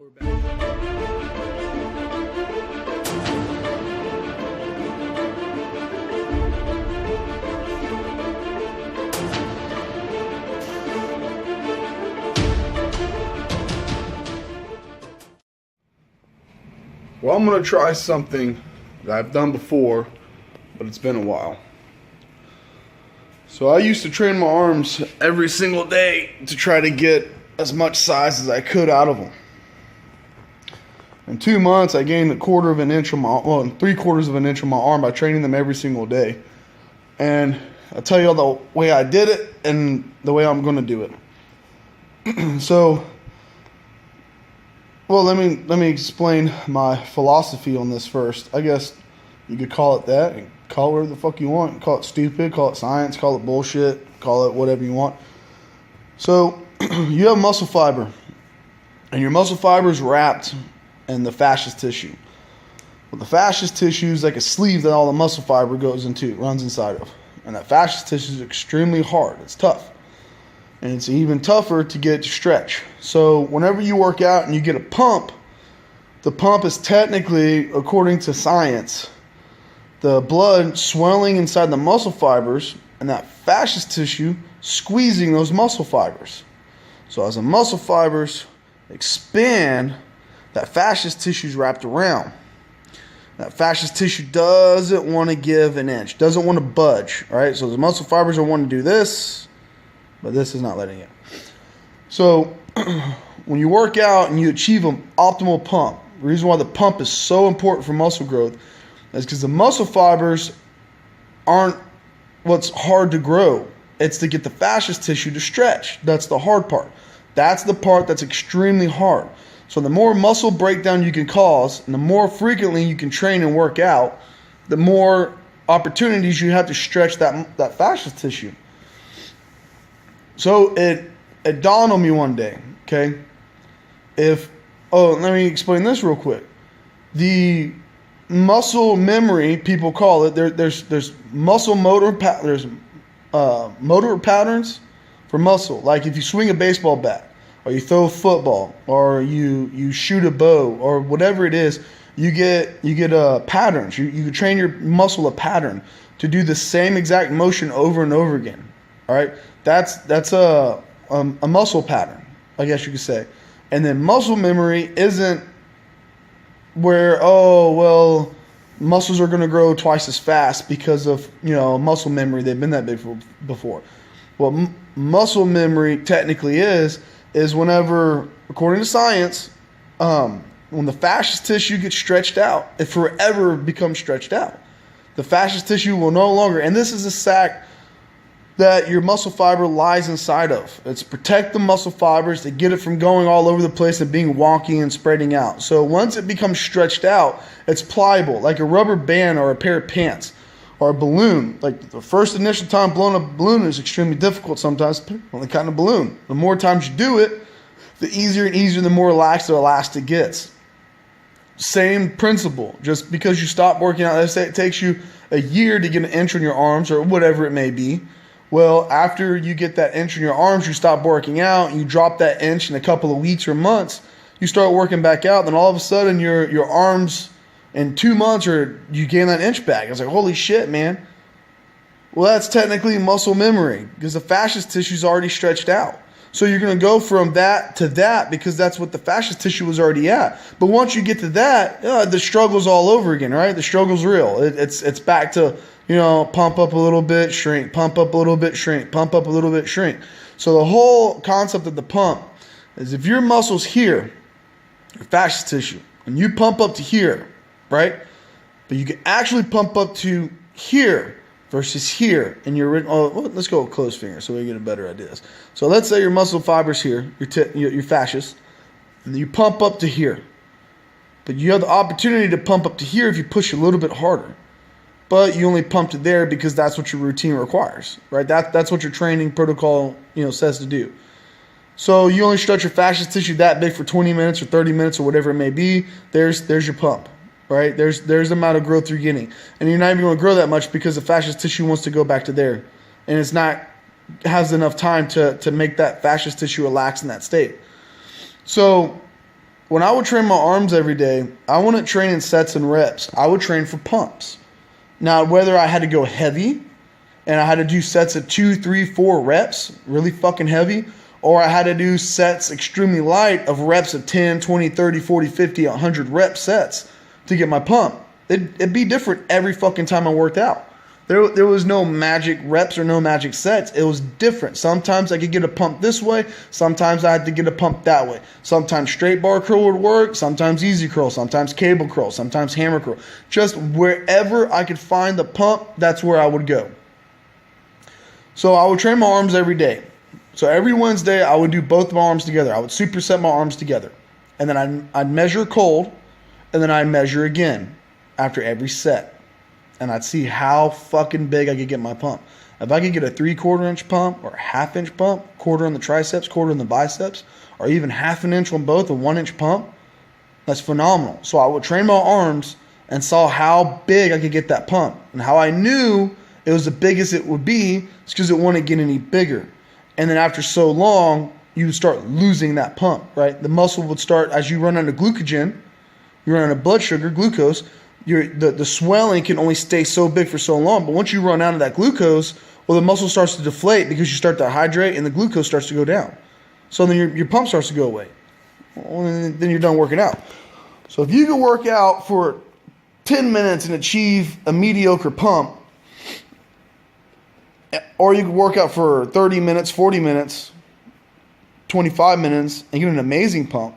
Well, I'm going to try something that I've done before, but it's been a while. So I used to train my arms every single day to try to get as much size as I could out of them. In 2 months, I gained 3/4 of an inch on my arm by training them every single day. And I'll tell you the way I did it and the way I'm going to do it. So, well, let me explain my philosophy on this first. I guess you could call it that, and call it whatever the fuck you want. Call it stupid, call it science, call it bullshit, call it whatever you want. So, you have muscle fiber, and your muscle fiber is wrapped in the fascious tissue. Well, the fascious tissue is like a sleeve that all the muscle fiber goes into, runs inside of. And that fascious tissue is extremely hard. It's tough. And it's even tougher to get to stretch. So whenever you work out and you get a pump, the pump is technically, according to science, the blood swelling inside the muscle fibers and that fascious tissue squeezing those muscle fibers. So as the muscle fibers expand, that fascious tissue is wrapped around. That fascious tissue doesn't want to give an inch, doesn't want to budge, right? So the muscle fibers are wanting to do this, but this is not letting it. So when you work out and you achieve an optimal pump, the reason why the pump is so important for muscle growth is because the muscle fibers aren't what's hard to grow. It's to get the fascious tissue to stretch. That's the hard part. That's the part that's extremely hard. So the more muscle breakdown you can cause, and the more frequently you can train and work out, the more opportunities you have to stretch that fascious tissue. So it dawned on me one day, okay? Let me explain this real quick. The muscle memory, people call it, there's muscle motor, there's motor patterns for muscle. Like if you swing a baseball bat, or you throw a football, or you shoot a bow, or whatever it is, you get patterns. You can train your muscle a pattern to do the same exact motion over and over again. All right, that's a muscle pattern, I guess you could say. And then muscle memory isn't where muscles are going to grow twice as fast because of muscle memory. They've been that big before. What muscle memory technically is whenever, according to science, when the fascious tissue gets stretched out, it forever becomes stretched out. The fascious tissue will no longer, and this is a sac that your muscle fiber lies inside of. It's protect the muscle fibers to get it from going all over the place and being wonky and spreading out. So once it becomes stretched out, it's pliable, like a rubber band or a pair of pants or a balloon. Like the first initial time blowing a balloon is extremely difficult sometimes, depending on the kind of balloon. The more times you do it, the easier and easier, the more relaxed the elastic gets. Same principle. Just because you stop working out, let's say it takes you a year to get an inch on your arms or whatever it may be. Well, after you get that inch in your arms, you stop working out, you drop that inch in a couple of weeks or months, you start working back out, then all of a sudden your arms in 2 months you gain that inch back. It's like, holy shit, man. Well, that's technically muscle memory because the fascious tissue is already stretched out. So you're going to go from that to that because that's what the fascious tissue was already at. But once you get to that, the struggle's all over again, right? The struggle's real. It's back to, pump up a little bit, shrink, pump up a little bit, shrink, pump up a little bit, shrink. So the whole concept of the pump is if your muscle's here, your fascious tissue, and you pump up to here, right? But you can actually pump up to here versus here. And let's go with closed finger so we get a better idea. So let's say your muscle fiber's here, your fascious, and you pump up to here. But you have the opportunity to pump up to here if you push a little bit harder. But you only pump to there because that's what your routine requires, right? That's what your training protocol, says to do. So you only stretch your fascious tissue that big for 20 minutes or 30 minutes or whatever it may be. There's your pump, right? There's the amount of growth you're getting. And you're not even going to grow that much because the fascious tissue wants to go back to there. And it's not has enough time to make that fascious tissue relax in that state. So when I would train my arms every day, I wouldn't train in sets and reps. I would train for pumps. Now, whether I had to go heavy and I had to do sets of 2, 3, 4 reps, really fucking heavy, or I had to do sets extremely light of reps of 10, 20, 30, 40, 50, 100 rep sets to get my pump. It'd be different every fucking time I worked out. There was no magic reps or no magic sets. It was different. Sometimes I could get a pump this way. Sometimes I had to get a pump that way. Sometimes straight bar curl would work. Sometimes easy curl. Sometimes cable curl. Sometimes hammer curl. Just wherever I could find the pump, that's where I would go. So I would train my arms every day. So every Wednesday, I would do both of my arms together. I would superset my arms together. And then I'd measure cold, and then I'd measure again after every set. And I'd see how fucking big I could get my pump. If I could get a 3/4 inch pump or a 1/2 inch pump, quarter on the triceps, quarter on the biceps, or even 1/2 an inch on both, a 1 inch pump, that's phenomenal. So I would train my arms and saw how big I could get that pump. And how I knew it was the biggest it would be is because it wouldn't get any bigger. And then after so long, you would start losing that pump, right? The muscle would start, as you run out of glycogen, you run out of blood sugar, glucose, the swelling can only stay so big for so long. But once you run out of that glucose, well, the muscle starts to deflate because you start to hydrate and the glucose starts to go down. So then your pump starts to go away. Well, then you're done working out. So if you can work out for 10 minutes and achieve a mediocre pump, or you can work out for 30 minutes, 40 minutes, 25 minutes, and get an amazing pump,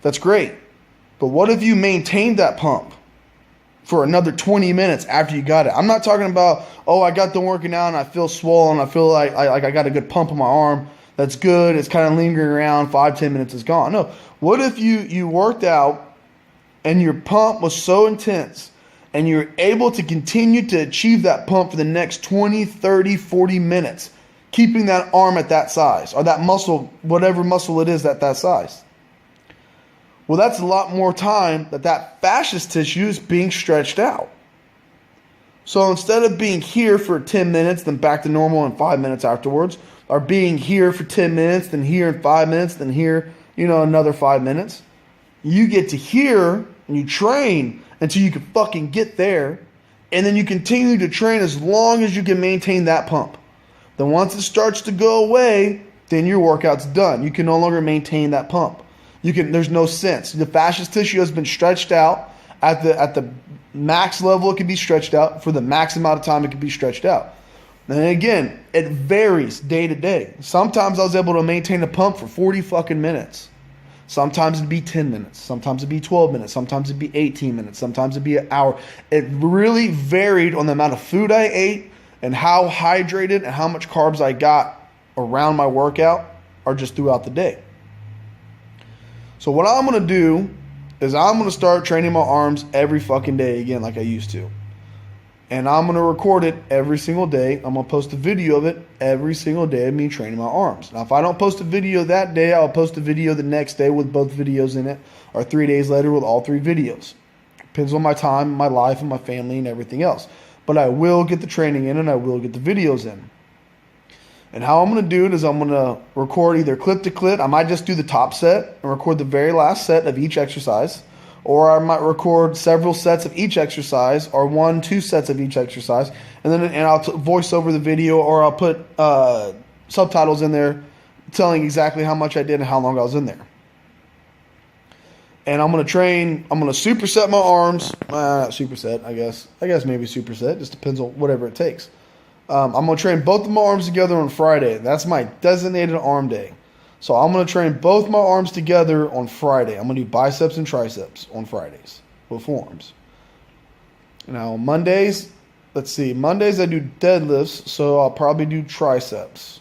that's great. But what if you maintained that pump for another 20 minutes after you got it? I'm not talking about, oh, I got done working out and I feel swollen. I feel like I got a good pump on my arm. That's good. It's kind of lingering around. 5-10 minutes is gone. No. What if you worked out and your pump was so intense and you're able to continue to achieve that pump for the next 20, 30, 40 minutes, keeping that arm at that size or that muscle, whatever muscle it is at that size? Well, that's a lot more time that fascious tissue is being stretched out. So instead of being here for 10 minutes, then back to normal in 5 minutes afterwards, or being here for 10 minutes, then here in 5 minutes, then here, another 5 minutes, you get to here and you train until you can fucking get there, and then you continue to train as long as you can maintain that pump. Then once it starts to go away, then your workout's done. You can no longer maintain that pump. There's no sense. The fascious tissue has been stretched out at the max level it can be stretched out for the max amount of time it can be stretched out. And again, it varies day to day. Sometimes I was able to maintain a pump for 40 fucking minutes. Sometimes it'd be 10 minutes. Sometimes it'd be 12 minutes. Sometimes it'd be 18 minutes. Sometimes it'd be an hour. It really varied on the amount of food I ate and how hydrated and how much carbs I got around my workout or just throughout the day. So what I'm going to do is I'm going to start training my arms every fucking day again like I used to. And I'm going to record it every single day. I'm going to post a video of it every single day of me training my arms. Now, if I don't post a video that day, I'll post a video the next day with both videos in it, or 3 days later with all 3 videos. Depends on my time, my life, and my family, and everything else. But I will get the training in, and I will get the videos in. And how I'm going to do it is I'm going to record either clip to clip. I might just do the top set and record the very last set of each exercise. Or I might record several sets of each exercise, or 1-2 sets of each exercise. And I'll voice over the video, or I'll put subtitles in there telling exactly how much I did and how long I was in there. And I'm going to superset my arms. Superset, I guess. I guess maybe superset. Just depends on whatever it takes. I'm going to train both of my arms together on Friday. That's my designated arm day. So I'm going to train both my arms together on Friday. I'm going to do biceps and triceps on Fridays with forearms. Now, Mondays I do deadlifts, so I'll probably do triceps.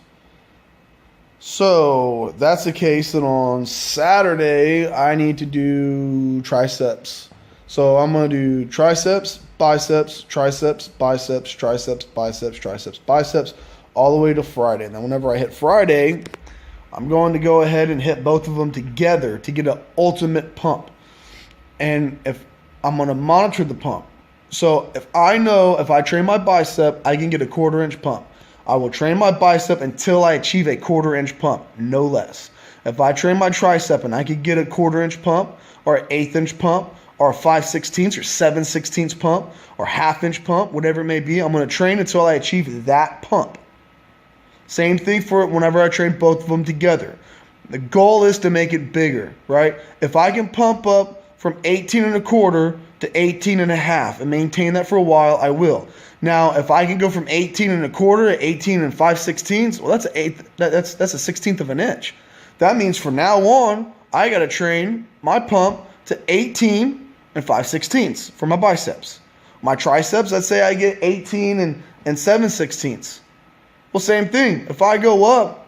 So that's the case that on Saturday, I need to do triceps. So I'm going to do triceps, biceps, triceps, biceps, triceps, biceps, triceps, biceps, all the way to Friday. Now, whenever I hit Friday, I'm going to go ahead and hit both of them together to get an ultimate pump. And if I'm going to monitor the pump. So if I know if I train my bicep, I can get a 1/4 inch pump. I will train my bicep until I achieve a 1/4 inch pump, no less. If I train my tricep and I could get a 1/4 inch pump or an 1/8 inch pump or a 5/16 or 7/16 pump or 1/2 inch pump, whatever it may be, I'm going to train until I achieve that pump. Same thing for whenever I train both of them together. The goal is to make it bigger, right? If I can pump up from 18 1/4 to 18 1/2 and maintain that for a while, I will. Now, if I can go from 18 1/4 to 18 5/16, well, that's a 1/16 of an inch. That means from now on, I got to train my pump to 18 5/16 for my biceps. My triceps, let's say I get 18 7/16. Well, same thing. If I go up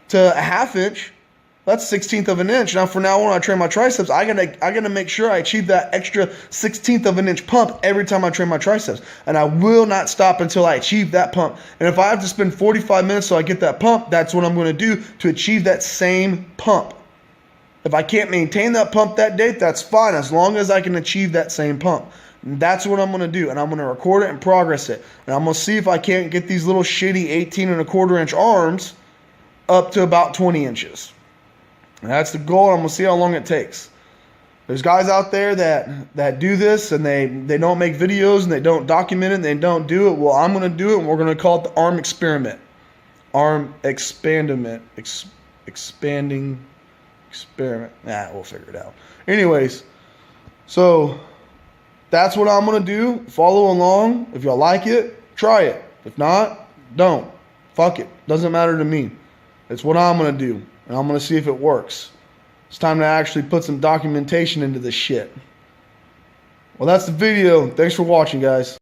to a 1/2 inch, that's 1/16 of an inch. Now, from now on, I train my triceps. I gotta make sure I achieve that extra 1/16 of an inch pump every time I train my triceps, and I will not stop until I achieve that pump. And if I have to spend 45 minutes so I get that pump, that's what I'm going to do to achieve that same pump. If I can't maintain that pump that day, that's fine, as long as I can achieve that same pump. And that's what I'm going to do, and I'm going to record it and progress it. And I'm going to see if I can't get these little shitty 18 1/4 inch arms up to about 20 inches. And that's the goal. I'm going to see how long it takes. There's guys out there that do this, and they don't make videos, and they don't document it, and they don't do it. Well, I'm going to do it, and we're going to call it the arm experiment. Arm expandament. Expanding experiment. We'll figure it out. Anyways, so that's what I'm going to do. Follow along. If y'all like it, try it. If not, don't. Fuck it. Doesn't matter to me. It's what I'm going to do. And I'm going to see if it works. It's time to actually put some documentation into this shit. Well, that's the video. Thanks for watching, guys.